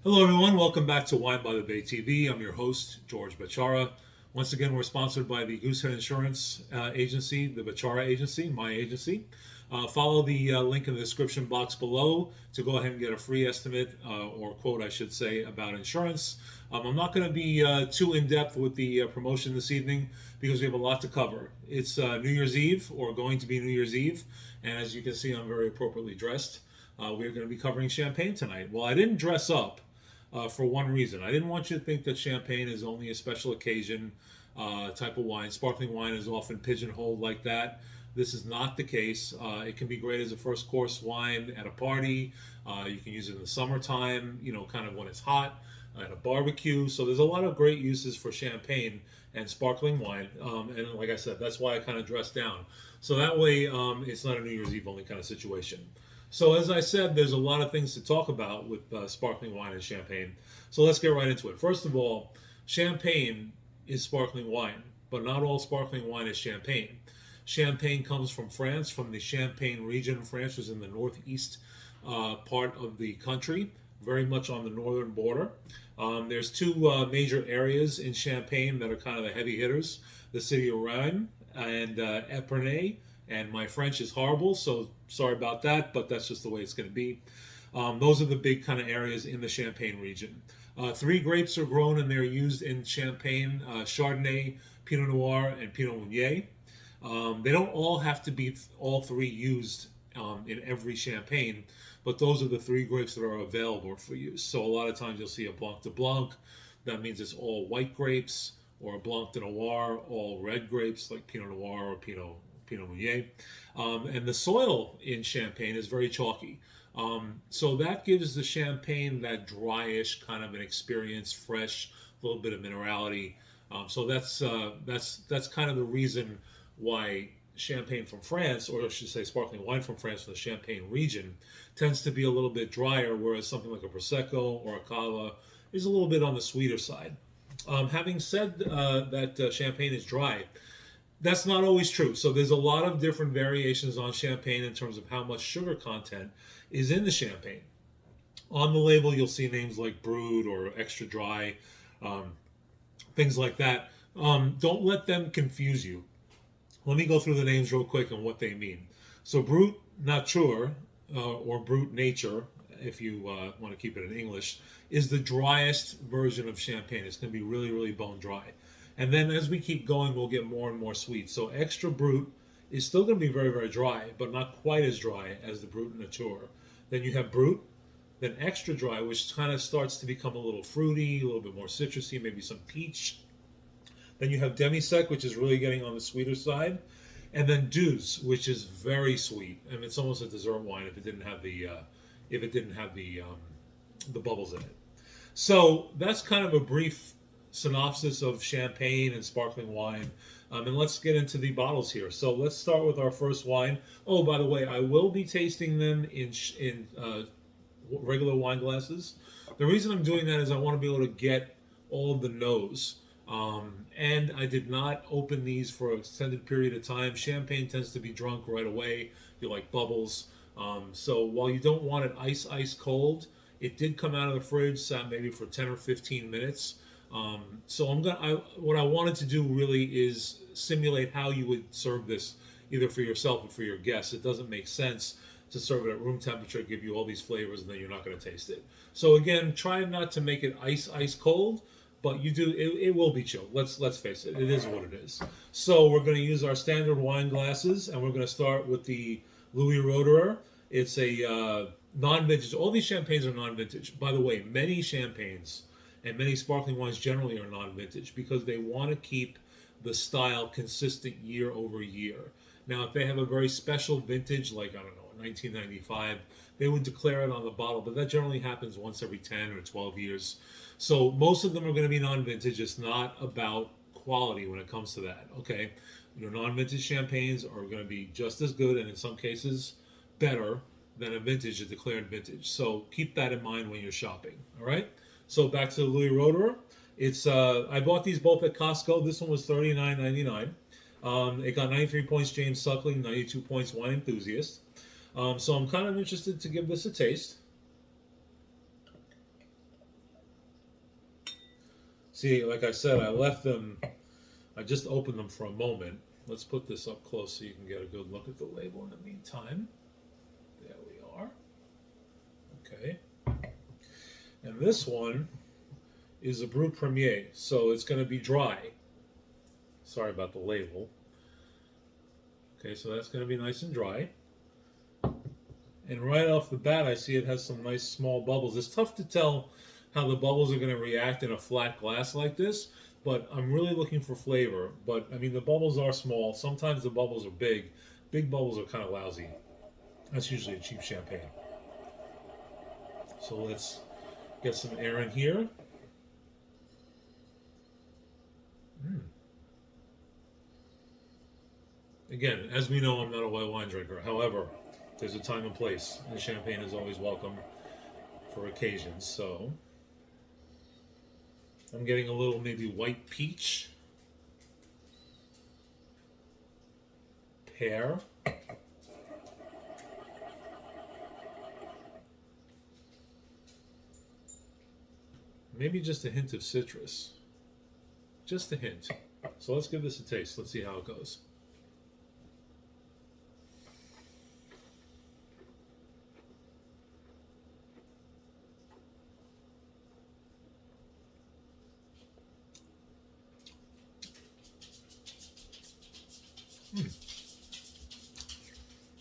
Hello, everyone. Welcome back to Wine by the Bay TV. I'm your host, George Bachara. Once again, we're sponsored by the Goosehead Insurance Agency, the Bachara Agency, my agency. Follow the link in the description box below to go ahead and get a free estimate or quote, I should say, about insurance. I'm not going to be too in depth with the promotion this evening because we have a lot to cover. It's New Year's Eve, or going to be New Year's Eve, and as you can see, I'm very appropriately dressed. We're going to be covering champagne tonight. Well, I didn't dress up for one reason. I didn't want you to think that champagne is only a special occasion type of wine. Sparkling wine is often pigeonholed like that. This is not the case. It can be great as a first course wine at a party. You can use it in the summertime, kind of when it's hot, at a barbecue. So there's a lot of great uses for champagne and sparkling wine. And like I said, that's why I kind of dressed down. So that way it's not a New Year's Eve only kind of situation. So as I said, there's a lot of things to talk about with sparkling wine and champagne. So let's get right into it. First of all, champagne is sparkling wine, but not all sparkling wine is champagne. Champagne comes from France, from the Champagne region. France is in the northeast part of the country, very much on the northern border. There's two major areas in Champagne that are kind of the heavy hitters: the city of Rennes and Epernay. And my French is horrible, so sorry about that, but that's just the way it's going to be. Those are the big kind of areas in the Champagne region. Three grapes are grown and they're used in Champagne: Chardonnay, Pinot Noir, and Pinot Meunier. They don't all have to be all three used in every Champagne, but those are the three grapes that are available for use. So a lot of times you'll see a Blanc de Blanc. That means it's all white grapes, or a Blanc de Noir, all red grapes like Pinot Noir or Pinot Meunier. And the soil in Champagne is very chalky. So that gives the Champagne that dryish kind of an experience, fresh, a little bit of minerality. So that's kind of the reason why Champagne from France, or I should say sparkling wine from France, from the Champagne region, tends to be a little bit drier, whereas something like a Prosecco or a Cava is a little bit on the sweeter side. Having said that Champagne is dry, that's not always true. So there's a lot of different variations on champagne in terms of how much sugar content is in the champagne. On the label, you'll see names like Brut or extra dry, things like that. Don't let them confuse you. Let me go through the names real quick and what they mean. So Brut Nature, or Brut Nature, if you want to keep it in English, is the driest version of champagne. It's going to be really, really bone dry. And then as we keep going, we'll get more and more sweet. So extra Brut is still going to be very, very dry, but not quite as dry as the Brut Nature. Then you have Brut, then extra dry, which kind of starts to become a little fruity, a little bit more citrusy, maybe some peach. Then you have demi-sec, which is really getting on the sweeter side. And then douce, which is very sweet. I mean, it's almost a dessert wine if it didn't have the bubbles in it. So that's kind of a brief synopsis of champagne and sparkling wine. And let's get into the bottles here. So let's start with our first wine. Oh, by the way, I will be tasting them in regular wine glasses. The reason I'm doing that is I want to be able to get all of the nose. And I did not open these for an extended period of time. Champagne tends to be drunk right away. You like bubbles. So while you don't want it ice cold, it did come out of the fridge, sat maybe for 10 or 15 minutes. So what I wanted to do really is simulate how you would serve this, either for yourself or for your guests. It doesn't make sense to serve it at room temperature, give you all these flavors, and then you're not going to taste it. So again, try not to make it ice cold, but you do. It will be chilled. Let's face it. It is what it is. So we're going to use our standard wine glasses, and we're going to start with the Louis Roederer. It's a non-vintage. All these champagnes are non-vintage. By the way, many champagnes and many sparkling wines generally are non-vintage because they want to keep the style consistent year over year. Now, if they have a very special vintage, like, I don't know, 1995, they would declare it on the bottle, but that generally happens once every 10 or 12 years. So most of them are going to be non-vintage. It's not about quality when it comes to that, okay? Your non-vintage champagnes are going to be just as good, and in some cases better than a vintage, a declared vintage. So keep that in mind when you're shopping, all right? So back to the Louis Roederer. It's I bought these both at Costco. This one was $39.99. It got 93 points James Suckling, 92 points Wine Enthusiast. So I'm kind of interested to give this a taste. See, like I said, I left them, I just opened them for a moment. Let's put this up close so you can get a good look at the label in the meantime. There we are. Okay. And this one is a Brut Premier, so it's going to be dry. Sorry about the label. Okay, so that's going to be nice and dry. And right off the bat, I see it has some nice small bubbles. It's tough to tell how the bubbles are going to react in a flat glass like this, but I'm really looking for flavor. But, I mean, the bubbles are small. Sometimes the bubbles are big. Big bubbles are kind of lousy. That's usually a cheap champagne. So let's get some air in here. Again, as we know, I'm not a white wine drinker. However, there's a time and place, and champagne is always welcome for occasions. So I'm getting a little maybe white peach, pear, maybe just a hint of citrus. Just a hint. So let's give this a taste. Let's see how it goes.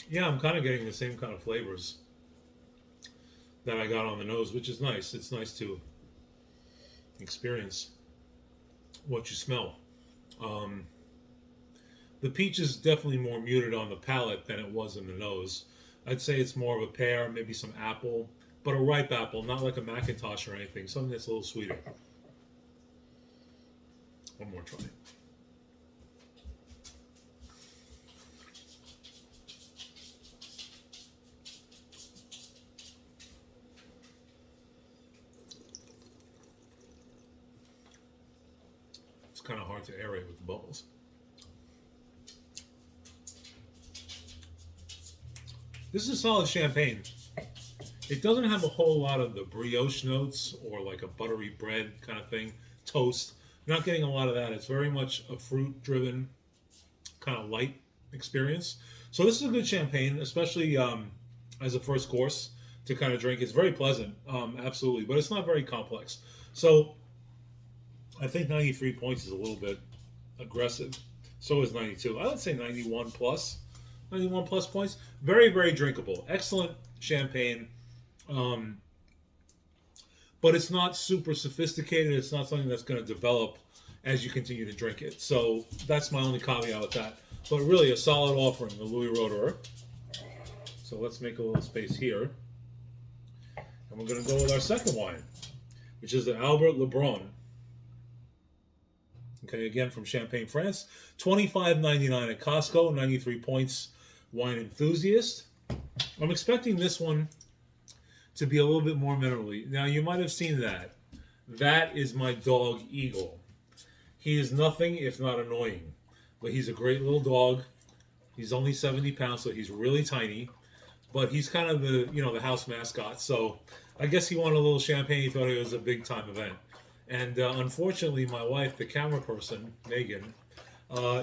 Yeah, I'm kind of getting the same kind of flavors that I got on the nose, which is nice. It's nice to experience what you smell. The peach is definitely more muted on the palate than it was in the nose. I'd say it's more of a pear, maybe some apple, but a ripe apple, not like a Macintosh or anything. Something that's a little sweeter. One more try. It's kind of hard to aerate with the bubbles. This is a solid champagne. It doesn't have a whole lot of the brioche notes or like a buttery bread kind of thing, toast. You're not getting a lot of that. It's very much a fruit-driven, kind of light experience. So this is a good champagne, especially as a first course to kind of drink. It's very pleasant, absolutely, but it's not very complex. So I think 93 points is a little bit aggressive. So is 92. I would say 91 plus. 91 plus points. Very, very drinkable. Excellent champagne. But it's not super sophisticated. It's not something that's going to develop as you continue to drink it. So that's my only caveat with that. But really a solid offering, the Louis Roederer. So let's make a little space here. And we're going to go with our second wine, which is the Lebrun. Okay, again from Champagne, France. $25.99 at Costco, 93 points. Wine enthusiast. I'm expecting this one to be a little bit more minerally. Now, you might have seen that. That is my dog, Eagle. He is nothing if not annoying. But he's a great little dog. He's only 70 pounds, so he's really tiny. But he's kind of the, the house mascot. So I guess he wanted a little champagne. He thought it was a big-time event. And unfortunately, my wife, the camera person, Megan,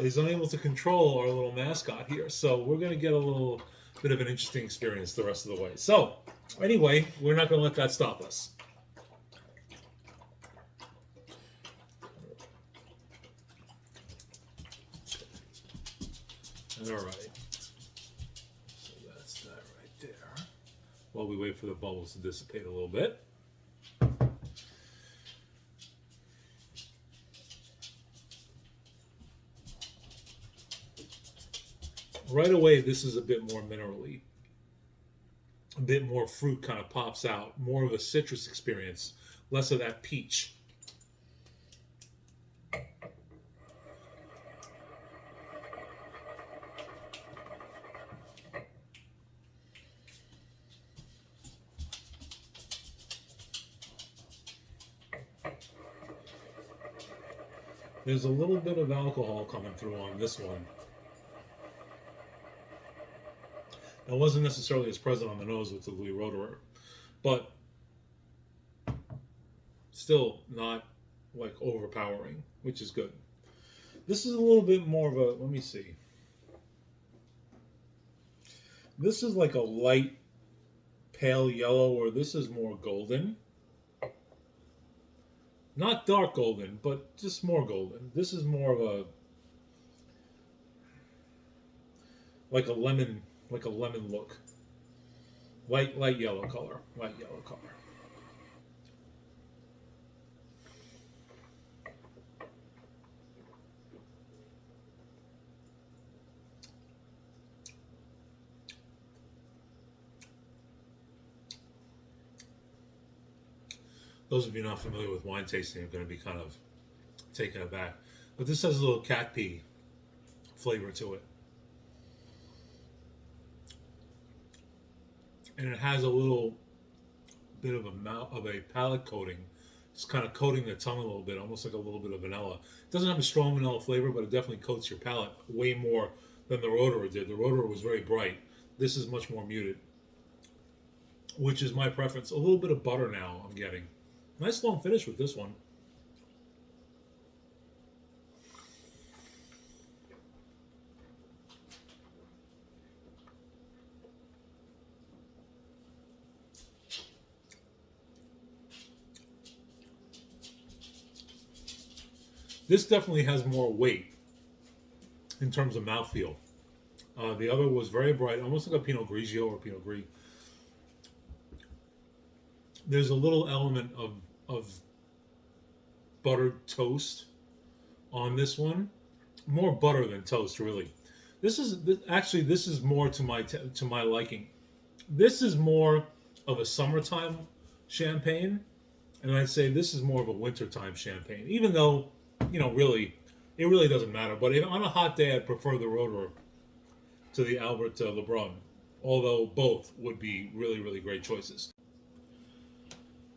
is unable to control our little mascot here. So we're going to get a little bit of an interesting experience the rest of the way. So anyway, we're not going to let that stop us. All right. So that's that right there. While we wait for the bubbles to dissipate a little bit. Right away, this is a bit more minerally. A bit more fruit kind of pops out. More of a citrus experience. Less of that peach. There's a little bit of alcohol coming through on this one. It wasn't necessarily as present on the nose with the Louis Roederer, but still not like overpowering, which is good. This is a little bit more of a, let me see. This is like a light pale yellow, or this is more golden. Not dark golden, but just more golden. This is more of a like a lemon look. Light yellow color. Light yellow color. Those of you not familiar with wine tasting are going to be kind of taken aback. But this has a little cat pee flavor to it. And it has a little bit of a palate coating. It's kind of coating the tongue a little bit, almost like a little bit of vanilla. It doesn't have a strong vanilla flavor, but it definitely coats your palate way more than the Roederer did. The Roederer was very bright. This is much more muted, which is my preference. A little bit of butter now I'm getting. Nice long finish with this one. This definitely has more weight in terms of mouthfeel. The other was very bright, almost like a Pinot Grigio or Pinot Gris. There's a little element of buttered toast on this one, more butter than toast, really. This is more to my liking. This is more of a summertime champagne, and I'd say this is more of a wintertime champagne. Even though, really, it really doesn't matter. But on a hot day, I'd prefer the Roederer to the Albert Lebrun, although both would be really, really great choices.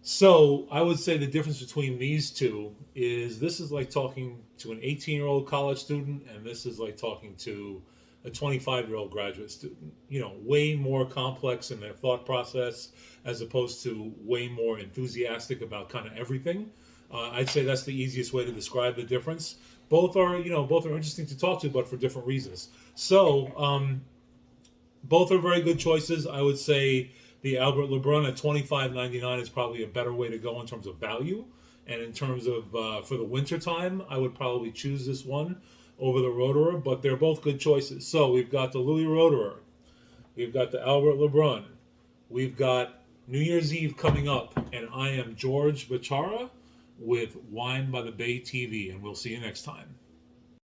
So I would say the difference between these two is this is like talking to an 18-year-old college student, and this is like talking to a 25-year-old graduate student. Way more complex in their thought process as opposed to way more enthusiastic about kind of everything. I'd say that's the easiest way to describe the difference. Both are interesting to talk to, but for different reasons. So both are very good choices. I would say the Albert Lebrun at $25.99 is probably a better way to go in terms of value. And in terms of for the winter time, I would probably choose this one over the Roederer, but they're both good choices. So we've got the Louis Roederer, we've got the Albert Lebrun, we've got New Year's Eve coming up, and I am George Bachara with Wine by the Bay TV, and we'll see you next time.